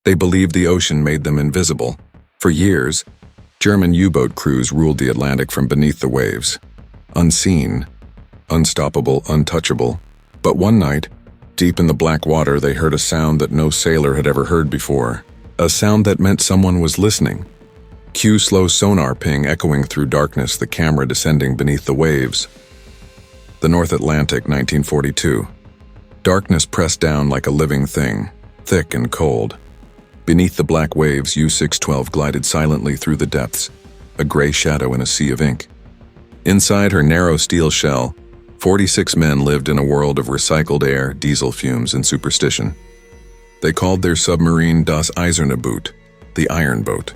They believed the ocean made them invisible. For years, German U-boat crews ruled the Atlantic from beneath the waves. Unseen, unstoppable, untouchable. But one night, deep in the black water, they heard a sound that no sailor had ever heard before. A sound that meant someone was listening. Cue slow sonar ping echoing through darkness, the camera descending beneath the waves. The North Atlantic, 1942. Darkness pressed down like a living thing, thick and cold. Beneath the black waves, U-612 glided silently through the depths, a gray shadow in a sea of ink. Inside her narrow steel shell, 46 men lived in a world of recycled air, diesel fumes, and superstition. They called their submarine Das Eiserne Boot, the Iron Boat.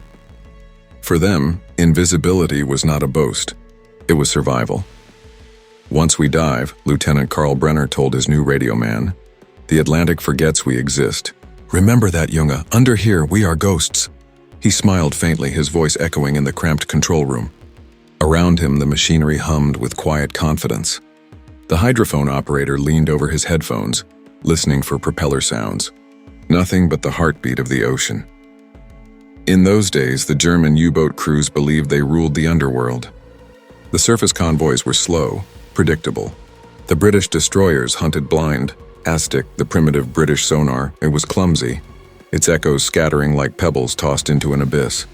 For them, invisibility was not a boast. It was survival. Once we dive, Lieutenant Karl Brenner told his new radio man, the Atlantic forgets we exist. Remember that, Junge, under here we are ghosts. He smiled faintly, his voice echoing in the cramped control room. Around him, the machinery hummed with quiet confidence. The hydrophone operator leaned over his headphones, listening for propeller sounds. Nothing but the heartbeat of the ocean. In those days, the German U-boat crews believed they ruled the underworld. The surface convoys were slow, predictable. The British destroyers hunted blind. ASDIC, the primitive British sonar, it was clumsy, its echoes scattering like pebbles tossed into an abyss.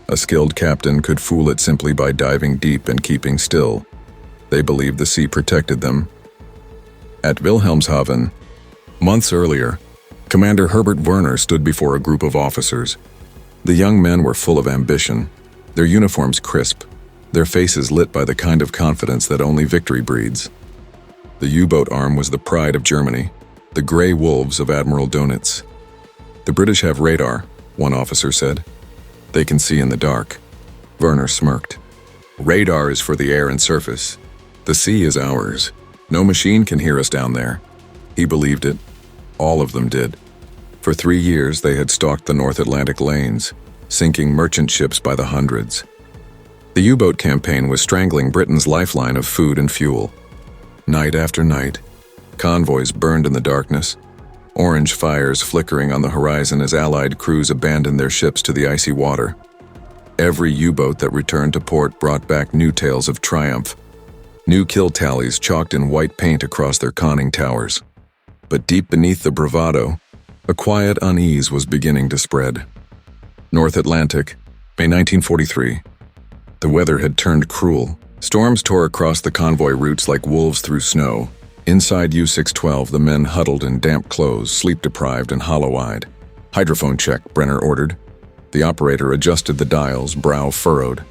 A skilled captain could fool it simply by diving deep and keeping still. They believed the sea protected them. At Wilhelmshaven, months earlier, Commander Herbert Werner stood before a group of officers. The young men were full of ambition, their uniforms crisp, their faces lit by the kind of confidence that only victory breeds. The U-boat arm was the pride of Germany, the gray wolves of Admiral Donitz. The British have radar, one officer said. They can see in the dark. Werner smirked. Radar is for the air and surface. The sea is ours. No machine can hear us down there. He believed it. All of them did. For 3 years, they had stalked the North Atlantic lanes, sinking merchant ships by the hundreds. The U-boat campaign was strangling Britain's lifeline of food and fuel. Night after night, convoys burned in the darkness, orange fires flickering on the horizon as Allied crews abandoned their ships to the icy water. Every U-boat that returned to port brought back new tales of triumph, new kill tallies chalked in white paint across their conning towers. But deep beneath the bravado, a quiet unease was beginning to spread. North Atlantic, May 1943. The weather had turned cruel. Storms tore across the convoy routes like wolves through snow. Inside U-612, the men huddled in damp clothes, sleep-deprived and hollow-eyed. Hydrophone check, Brenner ordered. The operator adjusted the dials, brow furrowed.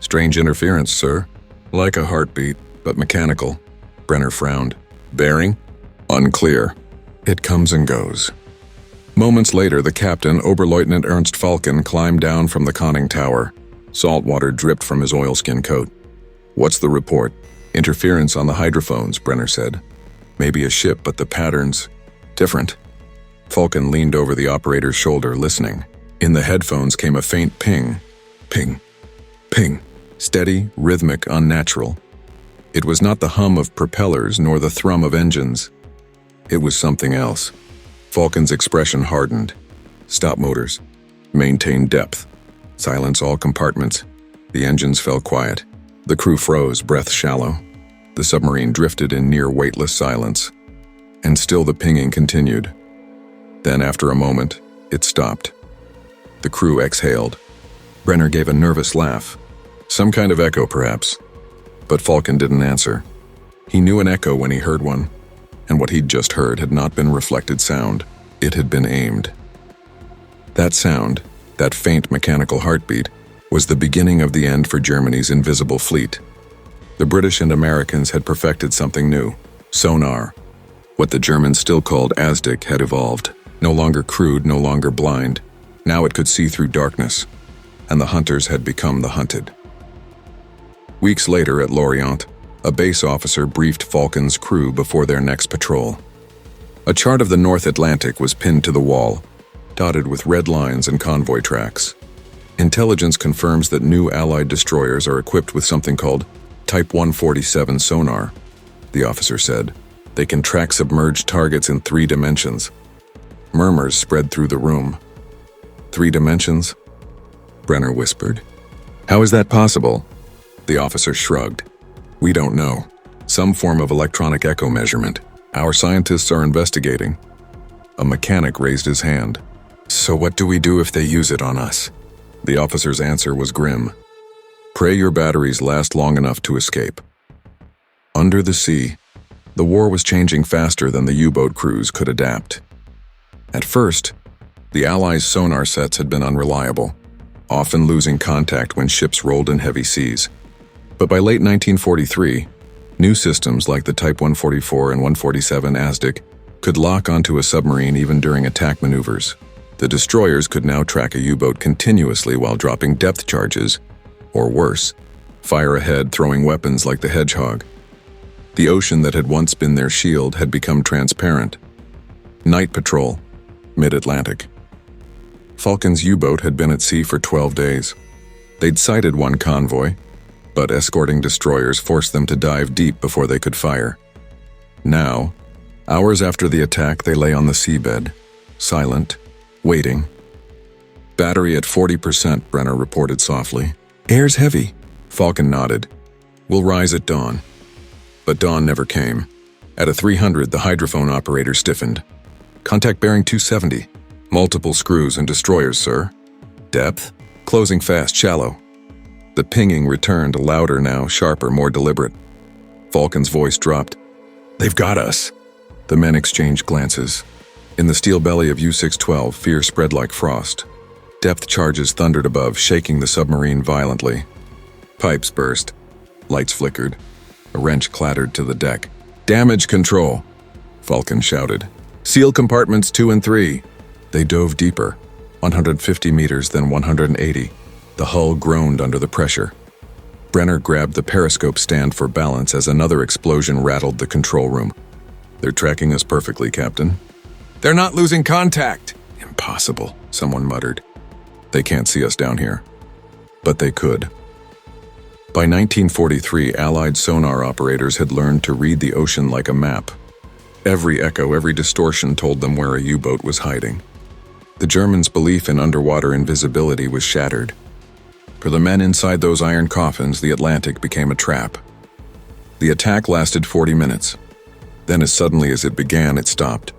Strange interference, sir. Like a heartbeat, but mechanical. Brenner frowned. Bearing? Unclear. It comes and goes. Moments later, the captain, Oberleutnant Ernst Falken, climbed down from the conning tower. Salt water dripped from his oilskin coat. What's the report? Interference on the hydrophones, Brenner said. Maybe a ship, but the pattern's different. Falken leaned over the operator's shoulder, listening. In the headphones came a faint ping. Ping. Ping. Steady, rhythmic, unnatural. It was not the hum of propellers nor the thrum of engines. It was something else. Falken's expression hardened. Stop motors. Maintain depth. Silence all compartments. The engines fell quiet. The crew froze, breath shallow. The submarine drifted in near weightless silence. And still the pinging continued. Then, after a moment, it stopped. The crew exhaled. Brenner gave a nervous laugh. Some kind of echo, perhaps. But Falken didn't answer. He knew an echo when he heard one. And what he'd just heard had not been reflected sound. It had been aimed. That sound, that faint mechanical heartbeat, was the beginning of the end for Germany's invisible fleet. The British and Americans had perfected something new, sonar. What the Germans still called ASDIC had evolved, no longer crude, no longer blind. Now it could see through darkness, and the hunters had become the hunted. Weeks later at Lorient, a base officer briefed Falken's crew before their next patrol. A chart of the North Atlantic was pinned to the wall, dotted with red lines and convoy tracks. Intelligence confirms that new Allied destroyers are equipped with something called Type 147 sonar, the officer said. They can track submerged targets in 3 dimensions. Murmurs spread through the room. 3 dimensions? Brenner whispered. How is that possible? The officer shrugged. We don't know. Some form of electronic echo measurement. Our scientists are investigating. A mechanic raised his hand. So what do we do if they use it on us? The officer's answer was grim. Pray your batteries last long enough to escape. Under the sea, the war was changing faster than the U-boat crews could adapt. At first, the Allies' sonar sets had been unreliable, often losing contact when ships rolled in heavy seas. But by late 1943, new systems like the Type 144 and 147 ASDIC could lock onto a submarine even during attack maneuvers. The destroyers could now track a U-boat continuously while dropping depth charges, or worse, fire ahead throwing weapons like the Hedgehog. The ocean that had once been their shield had become transparent. Night patrol, mid-Atlantic. Falcon's U-boat had been at sea for 12 days. They'd sighted one convoy, but escorting destroyers forced them to dive deep before they could fire. Now, hours after the attack, they lay on the seabed, silent, waiting. Battery at 40%, Brenner reported softly. Air's heavy. Falcon nodded. We'll rise at dawn. But dawn never came. At a 300, the hydrophone operator stiffened. Contact bearing 270. Multiple screws and destroyers, sir. Depth? Closing fast, shallow. The pinging returned, louder now, sharper, more deliberate. Falcon's voice dropped. They've got us. The men exchanged glances. In the steel belly of U-612, fear spread like frost. Depth charges thundered above, shaking the submarine violently. Pipes burst. Lights flickered. A wrench clattered to the deck. Damage control, Falcon shouted. Seal compartments 2 and 3. They dove deeper, 150 meters, then 180. The hull groaned under the pressure. Brenner grabbed the periscope stand for balance as another explosion rattled the control room. They're tracking us perfectly, Captain. They're not losing contact. Impossible, someone muttered. They can't see us down here. But they could. By 1943, Allied sonar operators had learned to read the ocean like a map. Every echo, every distortion told them where a U-boat was hiding. The Germans' belief in underwater invisibility was shattered. For the men inside those iron coffins, the Atlantic became a trap. The attack lasted 40 minutes. Then as suddenly as it began, it stopped.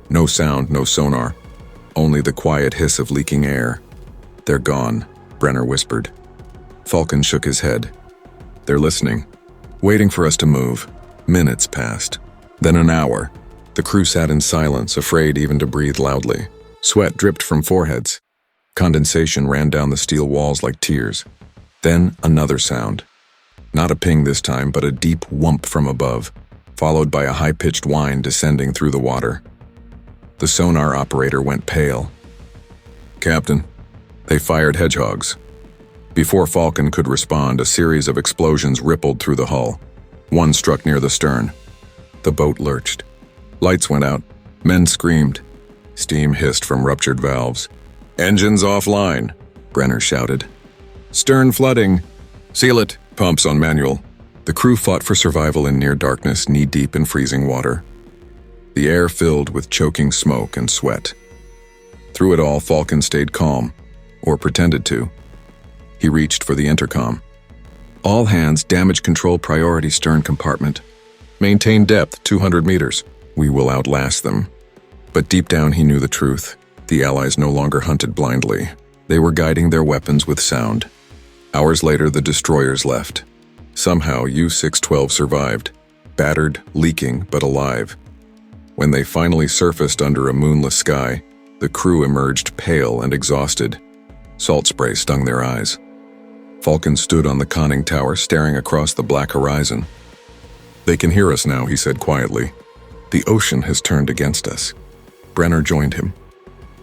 No sound, no sonar. Only the quiet hiss of leaking air. They're gone, Brenner whispered. Falcon shook his head. They're listening, waiting for us to move. Minutes passed. Then an hour. The crew sat in silence, afraid even to breathe loudly. Sweat dripped from foreheads. Condensation ran down the steel walls like tears. Then another sound. Not a ping this time, but a deep whump from above, followed by a high-pitched whine descending through the water. The sonar operator went pale. Captain, they fired Hedgehogs. Before Falcon could respond, a series of explosions rippled through the hull. One struck near the stern. The boat lurched. Lights went out. Men screamed. Steam hissed from ruptured valves. Engines offline, Brenner shouted. Stern flooding. Seal it. Pumps on manual. The crew fought for survival in near darkness, knee-deep in freezing water. The air filled with choking smoke and sweat. Through it all, Falcon stayed calm, or pretended to. He reached for the intercom. All hands, damage control priority stern compartment. Maintain depth 200 meters. We will outlast them. But deep down he knew the truth. The Allies no longer hunted blindly. They were guiding their weapons with sound. Hours later, the destroyers left. Somehow, U-612 survived. Battered, leaking, but alive. When they finally surfaced under a moonless sky, the crew emerged pale and exhausted. Salt spray stung their eyes. Falcon stood on the conning tower, staring across the black horizon. They can hear us now, he said quietly. The ocean has turned against us. Brenner joined him.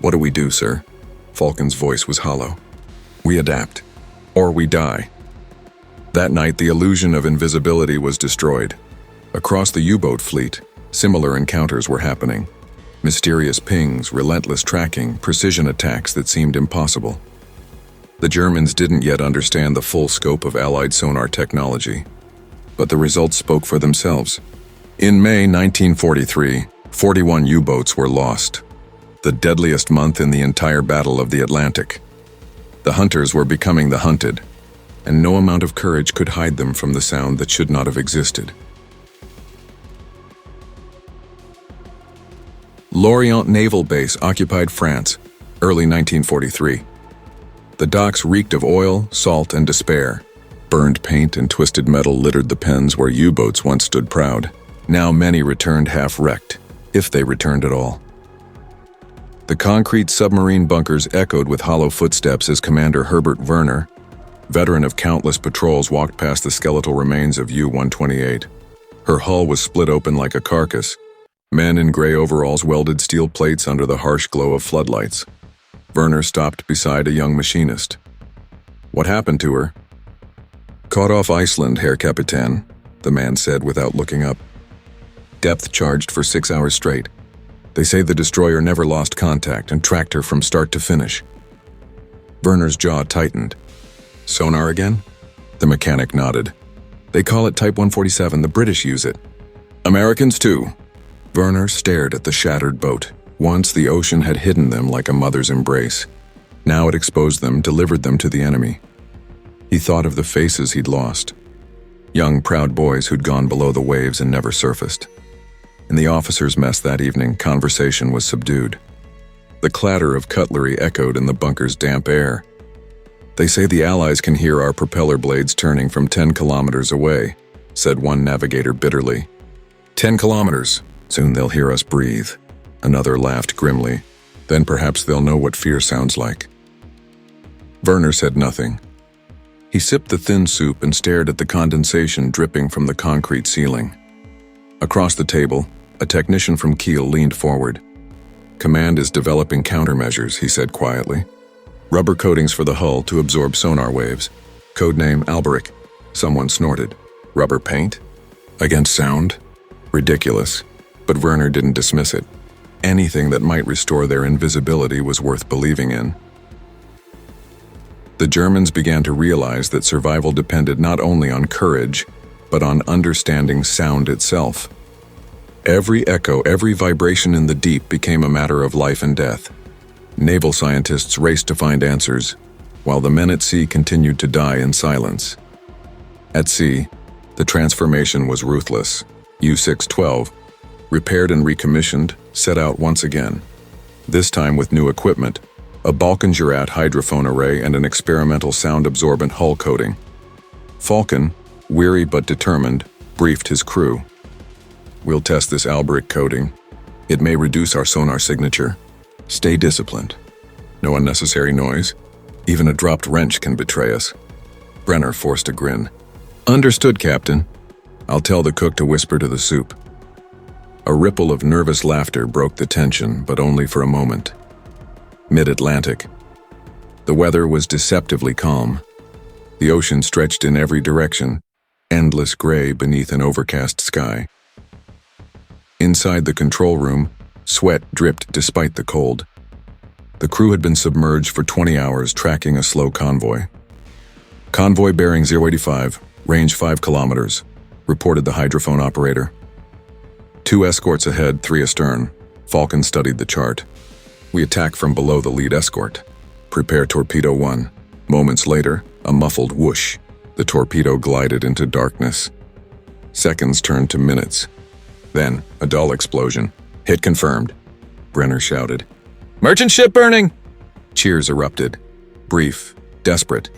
What do we do, sir? Falcon's voice was hollow. We adapt. Or we die. That night, the illusion of invisibility was destroyed. Across the U-boat fleet, similar encounters were happening. Mysterious pings, relentless tracking, precision attacks that seemed impossible. The Germans didn't yet understand the full scope of Allied sonar technology, but the results spoke for themselves. In May 1943, 41 U-boats were lost. the deadliest month in the entire Battle of the Atlantic. The hunters were becoming the hunted, and no amount of courage could hide them from the sound that should not have existed. Lorient Naval Base occupied France, early 1943. The docks reeked of oil, salt, and despair. Burned paint and twisted metal littered the pens where U-boats once stood proud. Now many returned half-wrecked, if they returned at all. The concrete submarine bunkers echoed with hollow footsteps as Commander Herbert Werner, veteran of countless patrols, walked past the skeletal remains of U-128. Her hull was split open like a carcass. Men in gray overalls welded steel plates under the harsh glow of floodlights. Werner stopped beside a young machinist. "What happened to her?" "Caught off Iceland, Herr Kapitän," the man said without looking up. "Depth charged for 6 hours straight. They say the destroyer never lost contact and tracked her from start to finish." Werner's jaw tightened. "Sonar again?" The mechanic nodded. "They call it Type 147. The British use it." "Americans too." Werner stared at the shattered boat. Once the ocean had hidden them like a mother's embrace. Now it exposed them, delivered them to the enemy. He thought of the faces he'd lost. Young, proud boys who'd gone below the waves and never surfaced. In the officers' mess that evening, conversation was subdued. The clatter of cutlery echoed in the bunker's damp air. "They say the Allies can hear our propeller blades turning from 10 kilometers away," said one navigator bitterly. 10 kilometers. Soon they'll hear us breathe." Another laughed grimly. "Then perhaps they'll know what fear sounds like." Werner said nothing. He sipped the thin soup and stared at the condensation dripping from the concrete ceiling. Across the table, a technician from Kiel leaned forward. "Command is developing countermeasures," he said quietly. "Rubber coatings for the hull to absorb sonar waves. Codename Alberic." Someone snorted. "Rubber paint? Against sound? Ridiculous." But Werner didn't dismiss it. Anything that might restore their invisibility was worth believing in. The Germans began to realize that survival depended not only on courage, but on understanding sound itself. Every echo, every vibration in the deep became a matter of life and death. Naval scientists raced to find answers, while the men at sea continued to die in silence. At sea, the transformation was ruthless. U-612, repaired and recommissioned, set out once again. This time with new equipment, a Balkan-Jurat hydrophone array and an experimental sound-absorbent hull coating. Falcon, weary but determined, briefed his crew. "We'll test this Alberic coating. It may reduce our sonar signature. Stay disciplined. No unnecessary noise. Even a dropped wrench can betray us." Brenner forced a grin. "Understood, Captain. I'll tell the cook to whisper to the soup." A ripple of nervous laughter broke the tension, but only for a moment. Mid-Atlantic. The weather was deceptively calm. The ocean stretched in every direction, endless gray beneath an overcast sky. Inside the control room, sweat dripped despite the cold. The crew had been submerged for 20 hours tracking a slow convoy. "Convoy bearing 085, range 5 kilometers, reported the hydrophone operator. 2 escorts ahead, 3 astern. Falcon studied the chart. "We attack from below the lead escort. Prepare torpedo 1. Moments later, a muffled whoosh. The torpedo glided into darkness. Seconds turned to minutes. Then, a dull explosion. "Hit confirmed," Brenner shouted. "Merchant ship burning!" Cheers erupted. Brief, desperate.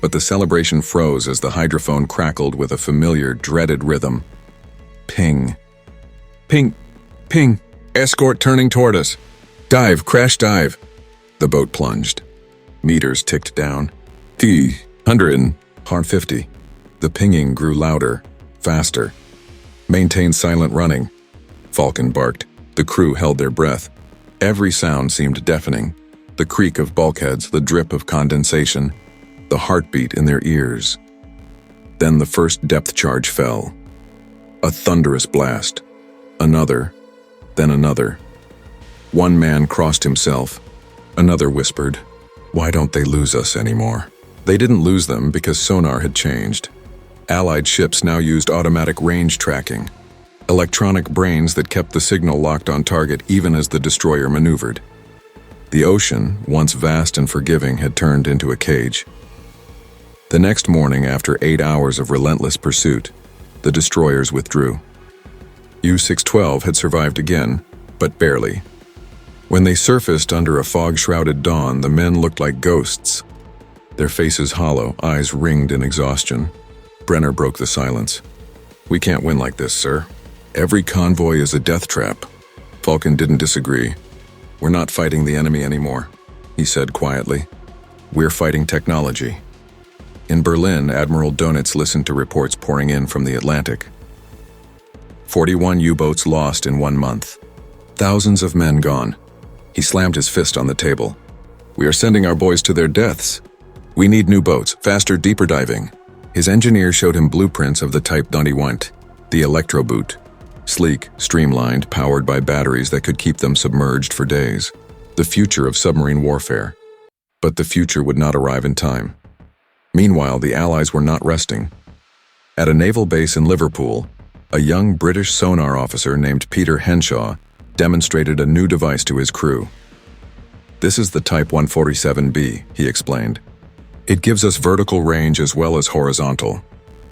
But the celebration froze as the hydrophone crackled with a familiar, dreaded rhythm. Ping. "Ping, ping, escort turning toward us. Dive, crash dive." The boat plunged. Meters ticked down. T, 100, 150. The pinging grew louder, faster. "Maintain silent running." Falcon barked. The crew held their breath. Every sound seemed deafening. The creak of bulkheads, the drip of condensation, the heartbeat in their ears. Then the first depth charge fell. A thunderous blast. Another, then another. One man crossed himself. Another whispered, "Why don't they lose us anymore?" They didn't lose them because sonar had changed. Allied ships now used automatic range tracking. electronic brains that kept the signal locked on target even as the destroyer maneuvered. The ocean, once vast and forgiving, had turned into a cage. The next morning, after 8 hours of relentless pursuit, the destroyers withdrew. U-612 had survived again, but barely. When they surfaced under a fog-shrouded dawn, the men looked like ghosts. Their faces hollow, eyes ringed in exhaustion. Brenner broke the silence. "We can't win like this, sir. Every convoy is a death trap." Falcon didn't disagree. "We're not fighting the enemy anymore," he said quietly. "We're fighting technology." In Berlin, Admiral Dönitz listened to reports pouring in from the Atlantic. 41 U-boats lost in 1 month. Thousands of men gone. He slammed his fist on the table. "We are sending our boys to their deaths. We need new boats, faster, deeper diving." His engineer showed him blueprints of the Type XXI, the Elektroboot. Sleek, streamlined, powered by batteries that could keep them submerged for days. The future of submarine warfare. But the future would not arrive in time. Meanwhile, the Allies were not resting. At a naval base in Liverpool, a young British sonar officer named Peter Henshaw demonstrated a new device to his crew. "This is the Type 147B, he explained. "It gives us vertical range as well as horizontal.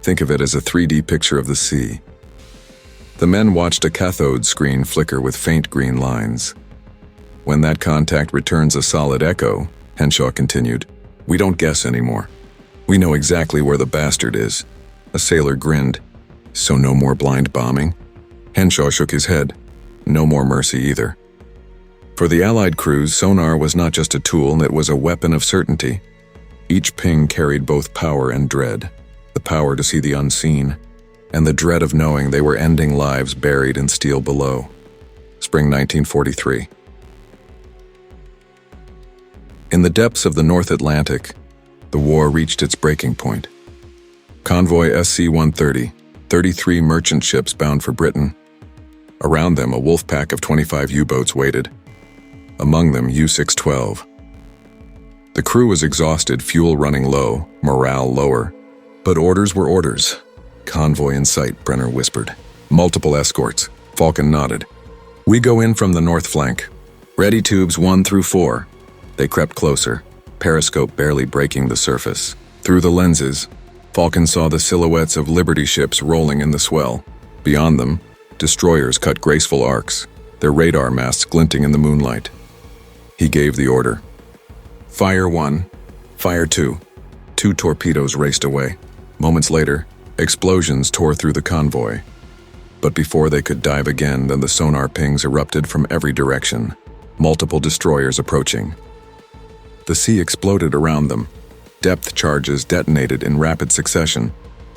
Think of it as a 3D picture of the sea." The men watched a cathode screen flicker with faint green lines. "When that contact returns a solid echo," Henshaw continued, "we don't guess anymore. We know exactly where the bastard is." A sailor grinned. "So no more blind bombing?" Henshaw shook his head. "No more mercy either." For the Allied crews, sonar was not just a tool, it was a weapon of certainty. Each ping carried both power and dread. The power to see the unseen, and the dread of knowing they were ending lives buried in steel below. Spring 1943. In the depths of the North Atlantic, the war reached its breaking point. Convoy SC-130, 33 merchant ships bound for Britain. Around them, a wolf pack of 25 U-boats waited. Among them, U-612. The crew was exhausted, fuel running low, morale lower. But orders were orders. "Convoy in sight," Brenner whispered. "Multiple escorts." Falcon nodded. "We go in from the north flank. Ready tubes 1 through 4. They crept closer, periscope barely breaking the surface. Through the lenses, Falcon saw the silhouettes of Liberty ships rolling in the swell. Beyond them, destroyers cut graceful arcs, their radar masts glinting in the moonlight. He gave the order. "Fire 1, fire 2. 2 torpedoes raced away. Moments later, explosions tore through the convoy. But before they could dive again, then the sonar pings erupted from every direction. Multiple destroyers approaching. The sea exploded around them. Depth charges detonated in rapid succession.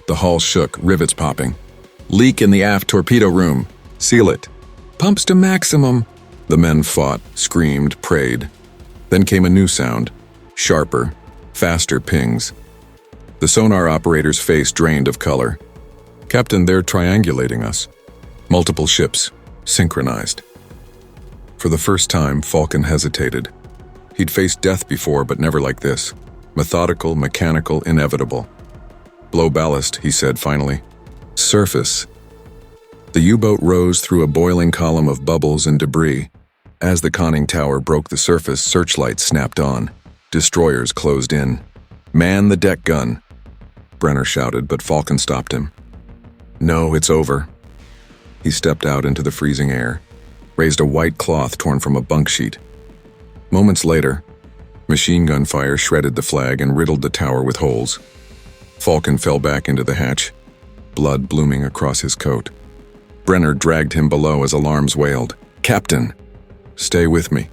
The hull shook, rivets popping. "Leak in the aft torpedo room. Seal it." "Pumps to maximum." The men fought, screamed, prayed. Then came a new sound. Sharper, faster pings. The sonar operator's face drained of color. "Captain, they're triangulating us." Multiple ships, synchronized. For the first time, Falcon hesitated. He'd faced death before, but never like this. Methodical, mechanical, inevitable. "Blow ballast," he said finally. "Surface." The U-boat rose through a boiling column of bubbles and debris. As the conning tower broke the surface, searchlights snapped on. Destroyers closed in. "Man the deck gun," Brenner shouted, but Falcon stopped him. "No, it's over." He stepped out into the freezing air, raised a white cloth torn from a bunk sheet. Moments later, machine gun fire shredded the flag and riddled the tower with holes. Falcon fell back into the hatch, blood blooming across his coat. Brenner dragged him below as alarms wailed. "Captain!" "Stay with me."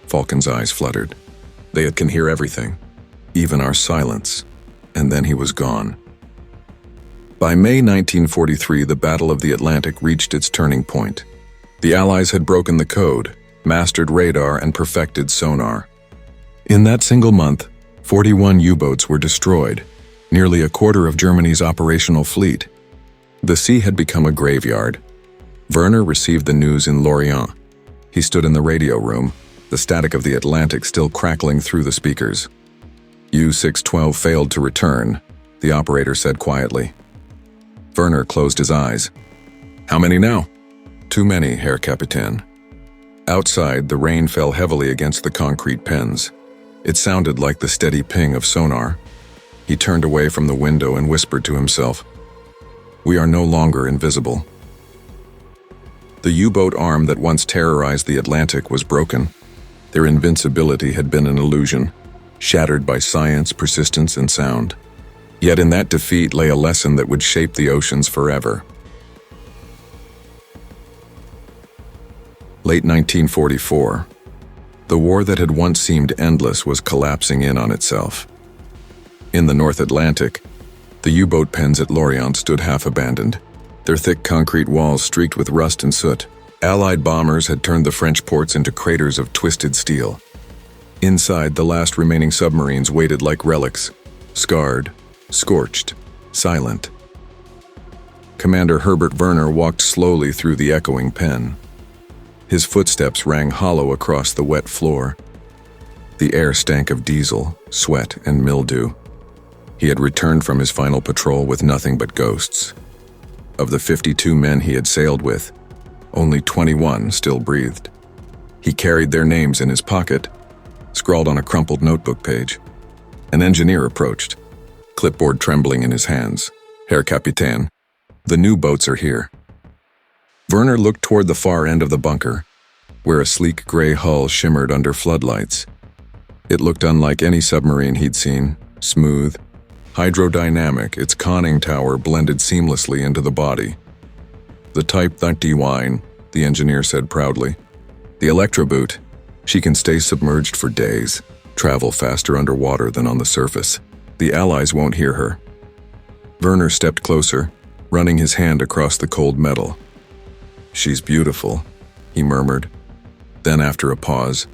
Falcon's eyes fluttered. They can hear everything, even our silence. And then he was gone. By May 1943, the Battle of the Atlantic reached its turning point. The Allies had broken the code, mastered radar, and perfected sonar. In that single month, 41 U-boats were destroyed, nearly a quarter of Germany's operational fleet. The sea had become a graveyard. Werner received the news in Lorient. He stood in the radio room, the static of the Atlantic still crackling through the speakers. U-612 failed to return, the operator said quietly. Werner closed his eyes. How many now? Too many, Herr Kapitän. Outside, the rain fell heavily against the concrete pens. It sounded like the steady ping of sonar. He turned away from the window and whispered to himself, "We are no longer invisible." The U-boat arm that once terrorized the Atlantic was broken. Their invincibility had been an illusion, shattered by science, persistence, and sound. Yet in that defeat lay a lesson that would shape the oceans forever. Late 1944. The war that had once seemed endless was collapsing in on itself. In the North Atlantic, the U-boat pens at Lorient stood half abandoned, their thick concrete walls streaked with rust and soot. Allied bombers had turned the French ports into craters of twisted steel. Inside, the last remaining submarines waited like relics, scarred, scorched, silent. Commander Herbert Werner walked slowly through the echoing pen. His footsteps rang hollow across the wet floor. The air stank of diesel, sweat, and mildew. He had returned from his final patrol with nothing but ghosts. Of the 52 men he had sailed with, only 21 still breathed. He carried their names in his pocket, scrawled on a crumpled notebook page. An engineer approached, clipboard trembling in his hands. "Herr Kapitän, the new boats are here." Werner looked toward the far end of the bunker, where a sleek gray hull shimmered under floodlights. It looked unlike any submarine he'd seen, smooth, hydrodynamic, its conning tower blended seamlessly into the body. "The Type XXI," the engineer said proudly. "The Elektroboot. She can stay submerged for days, travel faster underwater than on the surface. The Allies won't hear her." Werner stepped closer, running his hand across the cold metal. "She's beautiful," he murmured. Then after a pause,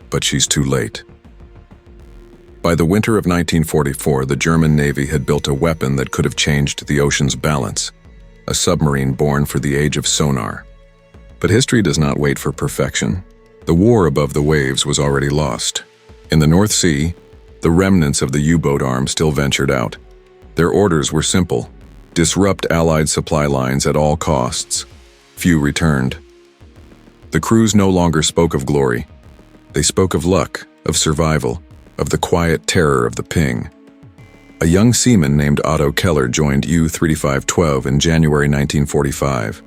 "But she's too late." By the winter of 1944, the German Navy had built a weapon that could have changed the ocean's balance, a submarine born for the age of sonar. But history does not wait for perfection. The war above the waves was already lost. In the North Sea, the remnants of the U-boat arm still ventured out. Their orders were simple: disrupt Allied supply lines at all costs. Few returned. The crews no longer spoke of glory. They spoke of luck, of survival, of the quiet terror of the ping. A young seaman named Otto Keller joined U-3512 in January 1945.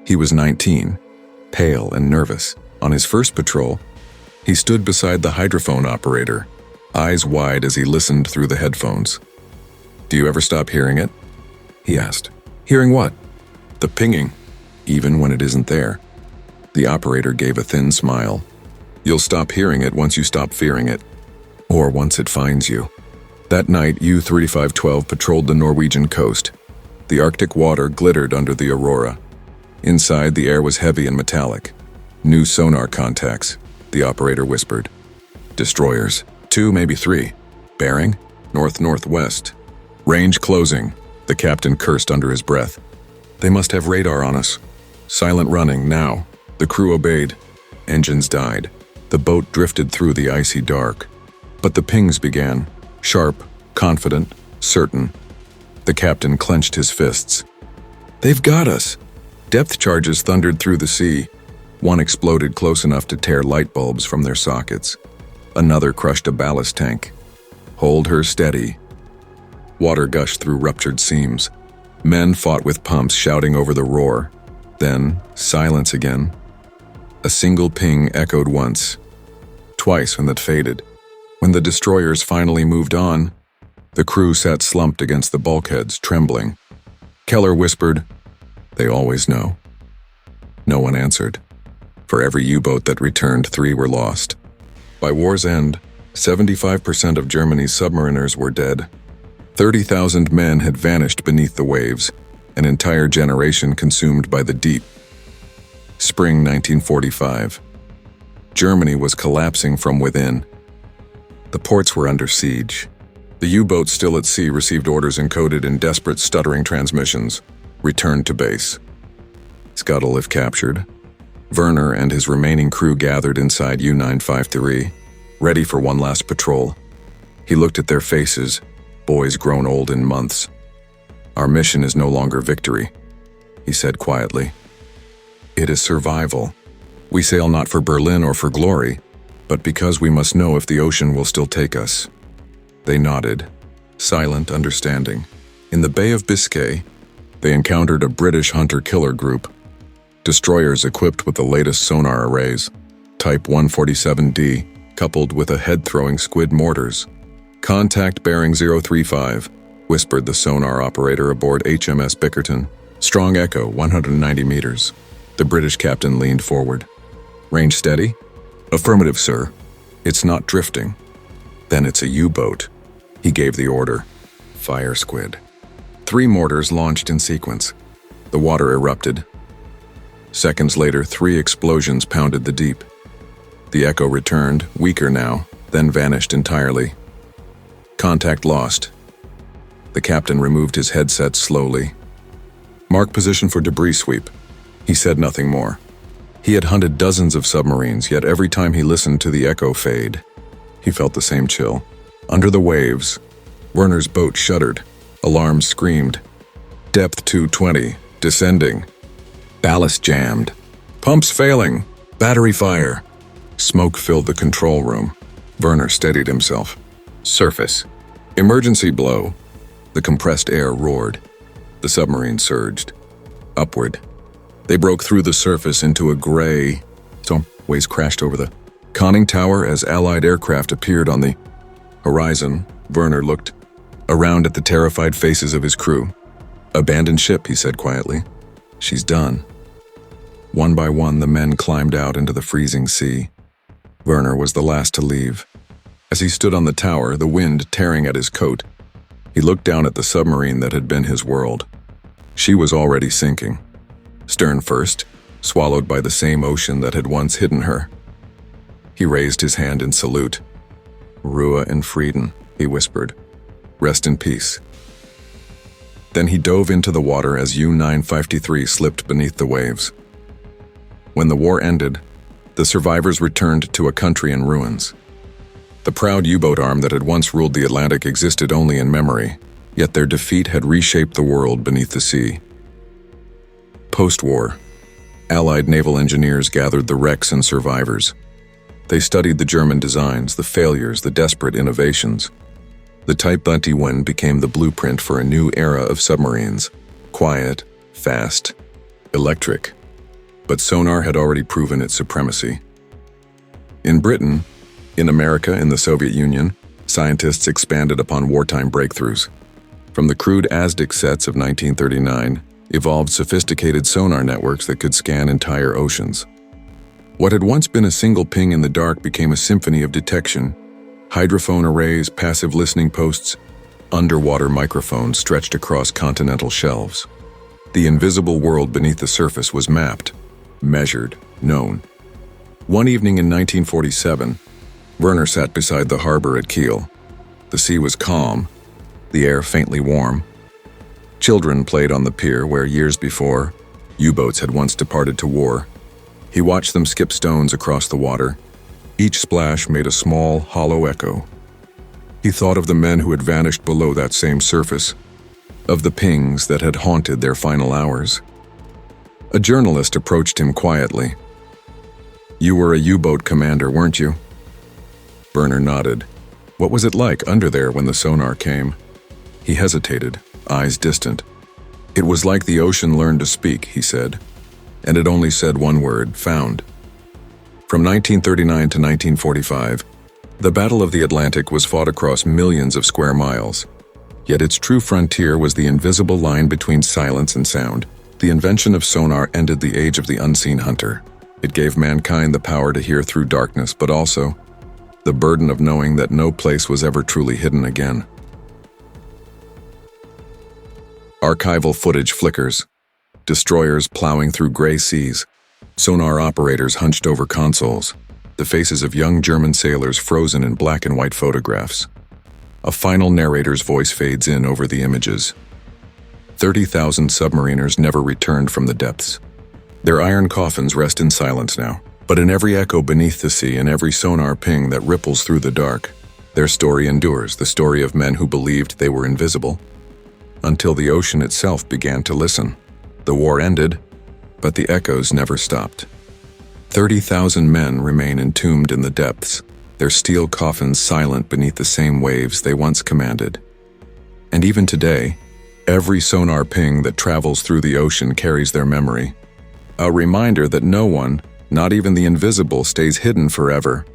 He was 19, pale and nervous. On his first patrol, he stood beside the hydrophone operator, eyes wide as he listened through the headphones. "Do you ever stop hearing it?" he asked. "Hearing what?" "The pinging, even when it isn't there." The operator gave a thin smile. "You'll stop hearing it once you stop fearing it, or once it finds you." That night, U-3512 patrolled the Norwegian coast. The Arctic water glittered under the aurora. Inside, the air was heavy and metallic. "New sonar contacts," the operator whispered. "Destroyers. 2, maybe 3. Bearing? North-northwest. Range closing," the captain cursed under his breath. "They must have radar on us." Silent running, now. The crew obeyed. Engines died. The boat drifted through the icy dark. But the pings began. Sharp, confident, certain. The captain clenched his fists. "They've got us!" Depth charges thundered through the sea. One exploded close enough to tear light bulbs from their sockets. Another crushed a ballast tank. "Hold her steady." Water gushed through ruptured seams. Men fought with pumps, shouting over the roar. Then, silence again. A single ping echoed once, twice, and that faded. When the destroyers finally moved on, the crew sat slumped against the bulkheads, trembling. Keller whispered, "They always know." No one answered. For every U-boat that returned, 3 were lost. By war's end, 75% of Germany's submariners were dead. 30,000 men had vanished beneath the waves, an entire generation consumed by the deep. Spring 1945. Germany was collapsing from within. The ports were under siege. The U-boats still at sea received orders encoded in desperate, stuttering transmissions. Return to base. Scuttle if captured. Werner and his remaining crew gathered inside U-953, ready for one last patrol. He looked at their faces, boys grown old in months. "Our mission is no longer victory," he said quietly. "It is survival. We sail not for Berlin or for glory, but because we must know if the ocean will still take us." They nodded, silent, understanding. In the Bay of Biscay, they encountered a British hunter-killer group, destroyers equipped with the latest sonar arrays, Type 147D, coupled with a head-throwing Squid mortars. "Contact bearing 035, whispered the sonar operator aboard HMS Bickerton. "Strong echo, 190 meters. The British captain leaned forward. "Range steady?" "Affirmative, sir. It's not drifting." "Then it's a U-boat." He gave the order. "Fire, Squid." 3 mortars launched in sequence. The water erupted. Seconds later, 3 explosions pounded the deep. The echo returned, weaker now, then vanished entirely. Contact lost. The captain removed his headset slowly. "Mark position for debris sweep." He said nothing more. He had hunted dozens of submarines, yet every time he listened to the echo fade, he felt the same chill. Under the waves, Werner's boat shuddered. Alarms screamed. "Depth 220, descending. Ballast jammed. Pumps failing. Battery fire." Smoke filled the control room. Werner steadied himself. "Surface. Emergency blow." The compressed air roared. The submarine surged. Upward. They broke through the surface into a gray... Waves crashed over the conning tower as Allied aircraft appeared on the horizon. Werner looked around at the terrified faces of his crew. "Abandoned ship," he said quietly. "She's done." One by one, the men climbed out into the freezing sea. Werner was the last to leave. As he stood on the tower, the wind tearing at his coat, he looked down at the submarine that had been his world. She was already sinking. Stern first, swallowed by the same ocean that had once hidden her. He raised his hand in salute. "Ruhe in Frieden," he whispered. "Rest in peace." Then he dove into the water as U-953 slipped beneath the waves. When the war ended, the survivors returned to a country in ruins. The proud U-boat arm that had once ruled the Atlantic existed only in memory, yet their defeat had reshaped the world beneath the sea. Post-war, Allied naval engineers gathered the wrecks and survivors. They studied the German designs, the failures, the desperate innovations. The Type XXI became the blueprint for a new era of submarines. Quiet, fast, electric. But sonar had already proven its supremacy. In Britain, in America, in the Soviet Union, scientists expanded upon wartime breakthroughs. From the crude ASDIC sets of 1939, evolved sophisticated sonar networks that could scan entire oceans. What had once been a single ping in the dark became a symphony of detection. Hydrophone arrays, passive listening posts, underwater microphones stretched across continental shelves. The invisible world beneath the surface was mapped, measured, known. One evening in 1947, Werner sat beside the harbor at Kiel. The sea was calm, the air faintly warm. Children played on the pier where years before, U-boats had once departed to war. He watched them skip stones across the water. Each splash made a small, hollow echo. He thought of the men who had vanished below that same surface, of the pings that had haunted their final hours. A journalist approached him quietly. "You were a U-boat commander, weren't you?" Werner nodded. "What was it like under there when the sonar came?" He hesitated, eyes distant. "It was like the ocean learned to speak," he said, and it only said one word, found. From 1939 to 1945, the Battle of the Atlantic was fought across millions of square miles. Yet its true frontier was the invisible line between silence and sound. The invention of sonar ended the age of the unseen hunter. It gave mankind the power to hear through darkness, but also the burden of knowing that no place was ever truly hidden again. Archival footage flickers. Destroyers plowing through gray seas. Sonar operators hunched over consoles. The faces of young German sailors frozen in black and white photographs. A final narrator's voice fades in over the images. 30,000 submariners never returned from the depths. Their iron coffins rest in silence now. But in every echo beneath the sea and every sonar ping that ripples through the dark, their story endures, the story of men who believed they were invisible, until the ocean itself began to listen. The war ended, but the echoes never stopped. 30,000 men remain entombed in the depths, their steel coffins silent beneath the same waves they once commanded. And even today, every sonar ping that travels through the ocean carries their memory, a reminder that no one, not even the invisible, stays hidden forever.